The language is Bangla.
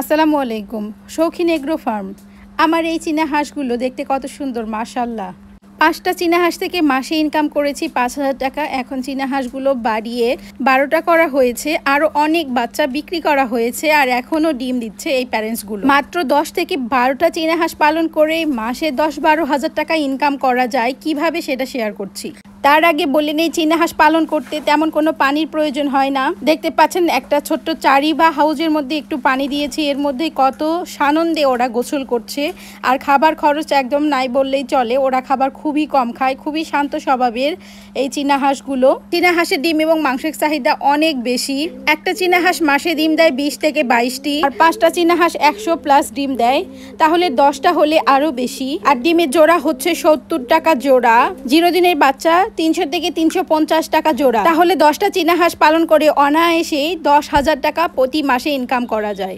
আসসালামু আলাইকুম। শৌখিন এগ্রো ফার্ম। আমার এই চীনা হাঁসগুলো দেখতে কত সুন্দর, মাশাআল্লাহ। ৫টা চীনা হাঁস থেকে মাসে ইনকাম করেছি ৫,০০০ টাকা। এখন চীনা হাঁসগুলো বাড়িয়ে ১২টা করা হয়েছে, আরও অনেক বাচ্চা বিক্রি করা হয়েছে, আর এখনও ডিম দিচ্ছে এই প্যারেন্টসগুলো। মাত্র ১০ থেকে ১২টা চীনা হাঁস পালন করে মাসে ১০-১২ হাজার টাকা ইনকাম করা যায়। কিভাবে সেটা শেয়ার করছি। তার আগে বলে নেই, চীনা হাঁস পালন করতে তেমন কোনো পানির প্রয়োজন হয় না। দেখতে পাচ্ছেন একটা ছোট্ট চারি বা হাউজের মধ্যে একটু পানি দিয়েছি, এর মধ্যে কত সানন্দে ওরা গোসল করছে। আর খাবার খরচ একদম নাই বললেই চলে, ওরা খাবার খুবই কম খায়, খুবই শান্ত স্বভাবের এই চীনা হাঁসগুলো। চীনা হাঁসের ডিম এবং মাংসের চাহিদা অনেক বেশি। একটা চীনা হাঁস মাসে ডিম দেয় ২০ থেকে ২২টি, আর ৫টা চীনা হাঁস ১০০+ ডিম দেয়, তাহলে 10টা হলে আরও বেশি। আর ডিমের জোড়া হচ্ছে ৭০ টাকা জোড়া। 0 দিনের বাচ্চা ৩০০ থেকে ৩৫০ টাকা জোড়া। তাহলে 10টা চীনা হাঁস পালন করে অনায়াসেই ১০,০০০ টাকা প্রতি মাসে ইনকাম করা যায়।